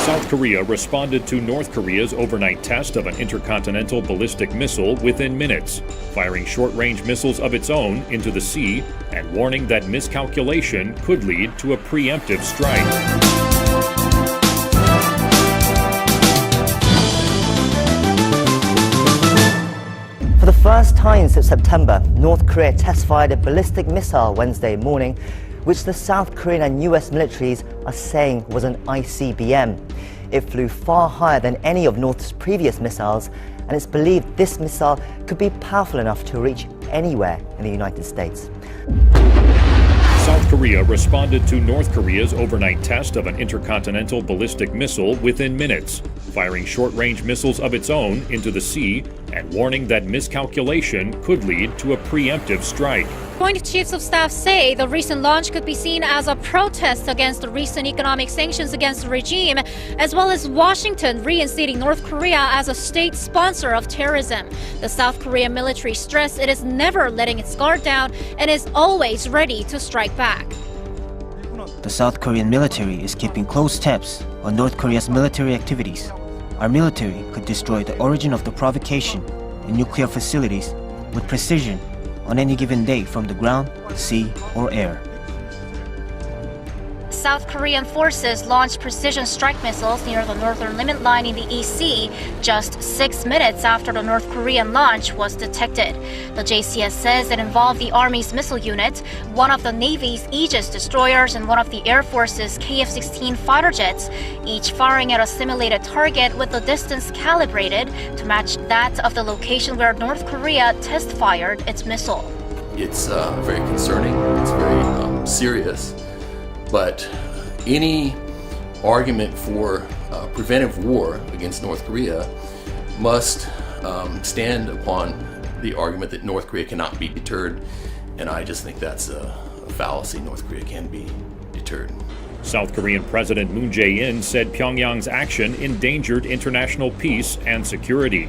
South Korea responded to North Korea's overnight test of an intercontinental ballistic missile within minutes, firing short-range missiles of its own into the sea and warning that miscalculation could lead to a preemptive strike. For the first time since September, North Korea test-fired a ballistic missile Wednesday morning, which the South Korean and US militaries are saying was an ICBM. It flew far higher than any of North's previous missiles, and it's believed this missile could be powerful enough to reach anywhere in the United States. South Korea responded to North Korea's overnight test of an intercontinental ballistic missile within minutes, firing short-range missiles of its own into the sea and warning that miscalculation could lead to a preemptive strike. Joint Chiefs of Staff say the recent launch could be seen as a protest against the recent economic sanctions against the regime, as well as Washington reinstating North Korea as a state sponsor of terrorism. The South Korean military stressed it is never letting its guard down and is always ready to strike back. The South Korean military is keeping close tabs on North Korea's military activities. Our military could destroy the origin of the provocation in nuclear facilities with precision on any given day from the ground, sea, or air. South Korean forces launched precision strike missiles near the northern limit line in the EC just 6 minutes after the North Korean launch was detected. The JCS says it involved the Army's missile unit, one of the Navy's Aegis destroyers, and one of the Air Force's KF-16 fighter jets, each firing at a simulated target with the distance calibrated to match that of the location where North Korea test-fired its missile. It's very concerning, it's very serious. But any argument for preventive war against North Korea must stand upon the argument that North Korea cannot be deterred, and I just think that's a fallacy. North Korea can be deterred. South Korean President Moon Jae-in said Pyongyang's action endangered international peace and security.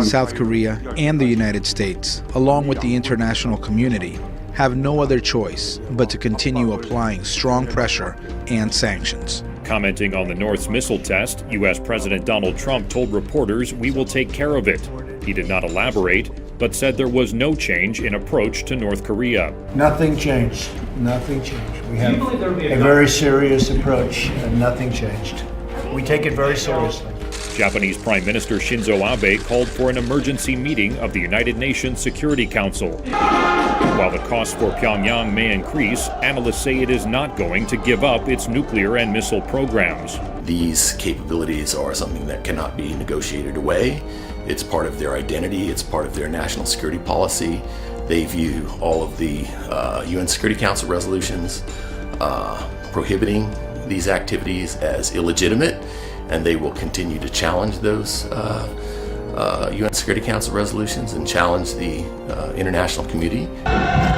South Korea and the United States, along with the international community, have no other choice but to continue applying strong pressure and sanctions. Commenting on the North's missile test, U.S. President Donald Trump told reporters, "We will take care of it." He did not elaborate, but said there was no change in approach to North Korea. Nothing changed. Nothing changed. We have a very serious approach, and nothing changed. We take it very seriously. Japanese Prime Minister Shinzo Abe called for an emergency meeting of the United Nations Security Council. While the cost for Pyongyang may increase, analysts say it is not going to give up its nuclear and missile programs. These capabilities are something that cannot be negotiated away. It's part of their identity, it's part of their national security policy. They view all of the UN Security Council resolutions prohibiting these activities as illegitimate, and they will continue to challenge those UN Security Council resolutions and challenge the international community.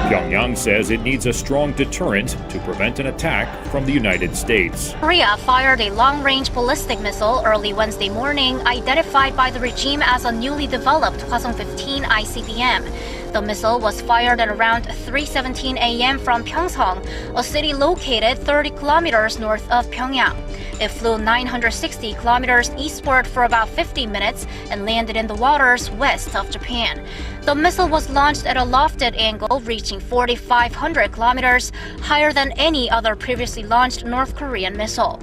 Pyongyang says it needs a strong deterrent to prevent an attack from the United States. Korea fired a long-range ballistic missile early Wednesday morning, identified by the regime as a newly developed Hwasong-15 ICBM. The missile was fired at around 3:17 a.m. from Pyeongseong, a city located 30 kilometers north of Pyongyang. It flew 960 kilometers eastward for about 50 minutes and landed in the waters west of Japan. The missile was launched at a lofted angle, reaching 4,500 kilometers, higher than any other previously launched North Korean missile.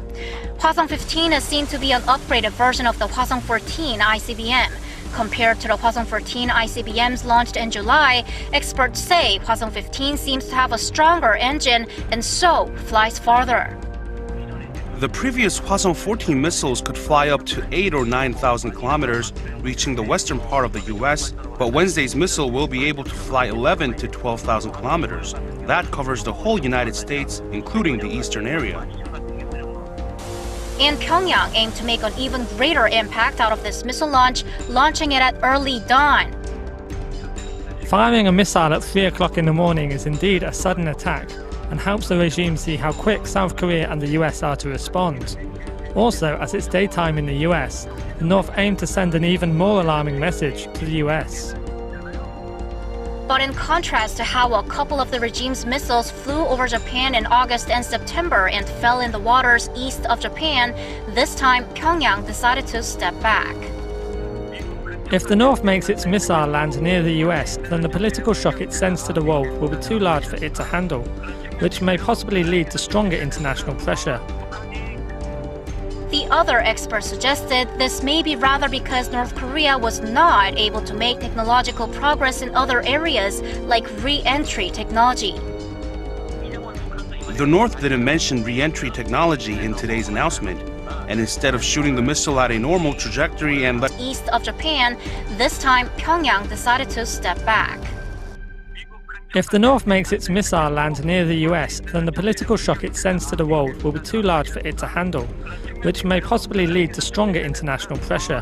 Hwasong-15 is seen to be an upgraded version of the Hwasong-14 ICBM. Compared to the Hwasong-14 ICBMs launched in July, experts say Hwasong-15 seems to have a stronger engine and so flies farther. The previous Hwasong-14 missiles could fly up to 8,000 or 9,000 kilometers, reaching the western part of the U.S., but Wednesday's missile will be able to fly 11,000 to 12,000 kilometers. That covers the whole United States, including the eastern area. And Pyongyang aimed to make an even greater impact out of this missile launch, launching it at early dawn. Firing a missile at 3 o'clock in the morning is indeed a sudden attack and helps the regime see how quick South Korea and the US are to respond. Also, as it's daytime in the US, the North aimed to send an even more alarming message to the US. But in contrast to how a couple of the regime's missiles flew over Japan in August and September and fell in the waters east of Japan, this time Pyongyang decided to step back. If the North makes its missile land near the US, then the political shock it sends to the world will be too large for it to handle, which may possibly lead to stronger international pressure. The other experts suggested this may be rather because North Korea was not able to make technological progress in other areas like re-entry technology. The North didn't mention re-entry technology in today's announcement, and instead of shooting the missile at a normal trajectory and east of Japan, this time Pyongyang decided to step back. If the North makes its missile land near the US, then the political shock it sends to the world will be too large for it to handle, which may possibly lead to stronger international pressure.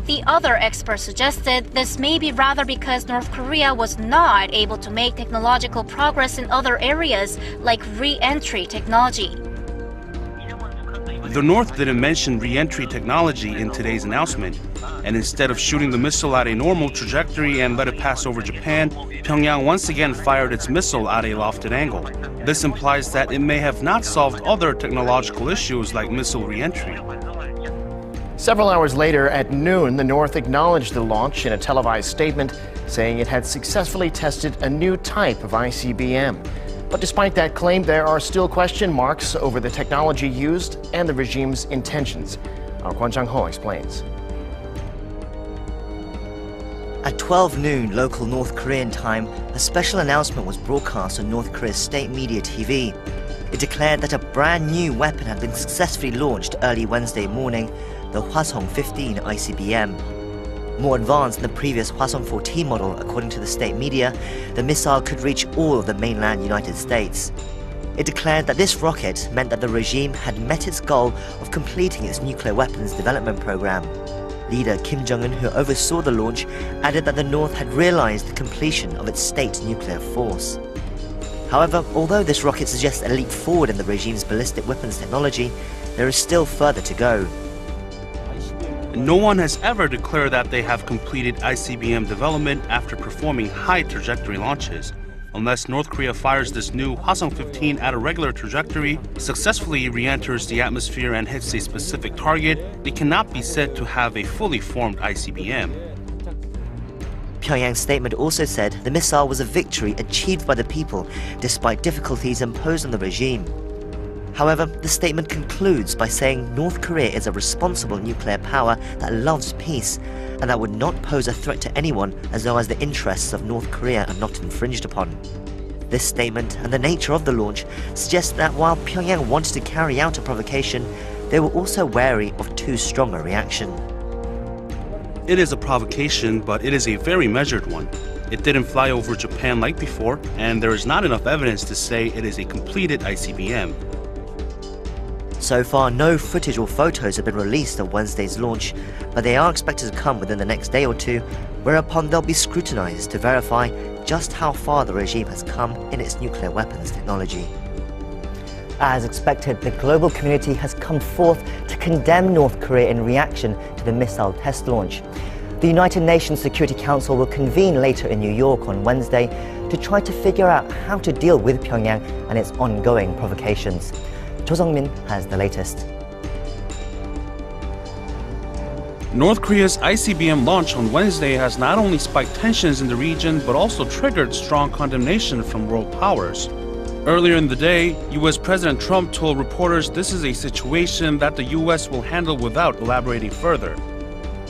The other experts suggested this may be rather because North Korea was not able to make technological progress in other areas like re-entry technology. The North didn't mention re-entry technology in today's announcement, and instead of shooting the missile at a normal trajectory and let it pass over Japan, Pyongyang once again fired its missile at a lofted angle. This implies that it may have not solved other technological issues like missile re-entry. Several hours later at noon, the North acknowledged the launch in a televised statement, saying it had successfully tested a new type of ICBM. But despite that claim, there are still question marks over the technology used and the regime's intentions. Our Kwon Chang-ho explains. At 12 noon local North Korean time, a special announcement was broadcast on North Korea's state media TV. It declared that a brand new weapon had been successfully launched early Wednesday morning, the Hwasong-15 ICBM. More advanced than the previous Hwasong-14 model, according to the state media, the missile could reach all of the mainland United States. It declared that this rocket meant that the regime had met its goal of completing its nuclear weapons development program. Leader Kim Jong-un, who oversaw the launch, added that the North had realized the completion of its state nuclear force. However, although this rocket suggests a leap forward in the regime's ballistic weapons technology, there is still further to go. No one has ever declared that they have completed ICBM development after performing high trajectory launches. Unless North Korea fires this new Hwasong-15 at a regular trajectory, successfully re-enters the atmosphere and hits a specific target, it cannot be said to have a fully formed ICBM. Pyongyang's statement also said the missile was a victory achieved by the people despite difficulties imposed on the regime. However, the statement concludes by saying North Korea is a responsible nuclear power that loves peace and that would not pose a threat to anyone as long as the interests of North Korea are not infringed upon. This statement and the nature of the launch suggest that while Pyongyang wanted to carry out a provocation, they were also wary of too strong a reaction. It is a provocation, but it is a very measured one. It didn't fly over Japan like before, and there is not enough evidence to say it is a completed ICBM. So far, no footage or photos have been released of Wednesday's launch, but they are expected to come within the next day or two, whereupon they'll be scrutinized to verify just how far the regime has come in its nuclear weapons technology. As expected, the global community has come forth to condemn North Korea in reaction to the missile test launch. The United Nations Security Council will convene later in New York on Wednesday to try to figure out how to deal with Pyongyang and its ongoing provocations. Cho Sung-min has the latest. North Korea's ICBM launch on Wednesday has not only spiked tensions in the region, but also triggered strong condemnation from world powers. Earlier in the day, US President Trump told reporters this is a situation that the US will handle without elaborating further.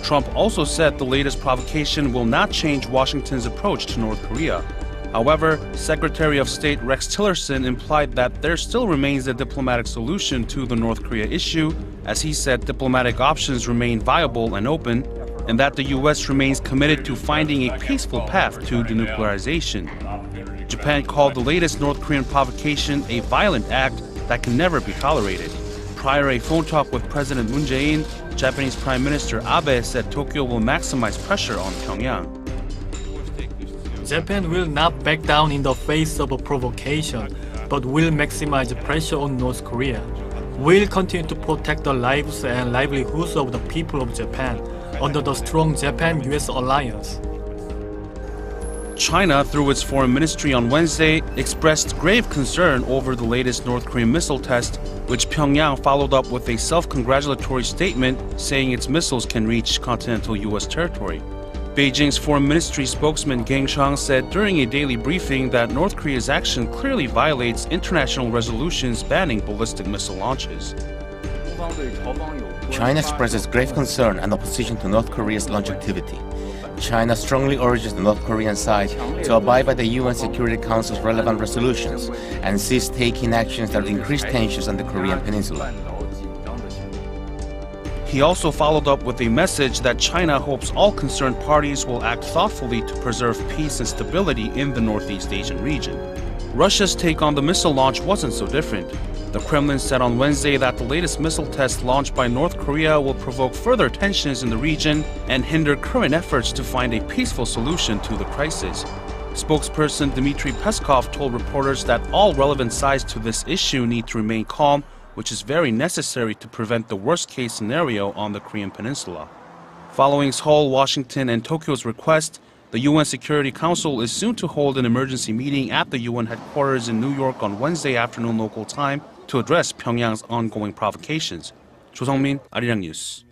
Trump also said the latest provocation will not change Washington's approach to North Korea. However, Secretary of State Rex Tillerson implied that there still remains a diplomatic solution to the North Korea issue, as he said diplomatic options remain viable and open, and that the US remains committed to finding a peaceful path to denuclearization. Japan called the latest North Korean provocation a violent act that can never be tolerated. Prior a phone talk with President Moon Jae-in, Japanese Prime Minister Abe said Tokyo will maximize pressure on Pyongyang. Japan will not back down in the face of a provocation, but will maximize pressure on North Korea. We'll continue to protect the lives and livelihoods of the people of Japan under the strong Japan-US alliance. China, through its foreign ministry on Wednesday, expressed grave concern over the latest North Korean missile test, which Pyongyang followed up with a self-congratulatory statement saying its missiles can reach continental U.S. territory. Beijing's foreign ministry spokesman Geng Shang said during a daily briefing that North Korea's action clearly violates international resolutions banning ballistic missile launches. China expresses grave concern and opposition to North Korea's launch activity. China strongly urges the North Korean side to abide by the UN Security Council's relevant resolutions and cease taking actions that increase tensions on the Korean Peninsula. He also followed up with a message that China hopes all concerned parties will act thoughtfully to preserve peace and stability in the Northeast Asian region. Russia's take on the missile launch wasn't so different. The Kremlin said on Wednesday that the latest missile test launched by North Korea will provoke further tensions in the region and hinder current efforts to find a peaceful solution to the crisis. Spokesperson Dmitry Peskov told reporters that all relevant sides to this issue need to remain calm, which is very necessary to prevent the worst-case scenario on the Korean Peninsula. Following Seoul, Washington, and Tokyo's request, the UN Security Council is soon to hold an emergency meeting at the UN headquarters in New York on Wednesday afternoon local time to address Pyongyang's ongoing provocations. 조성민, 아리랑 뉴스.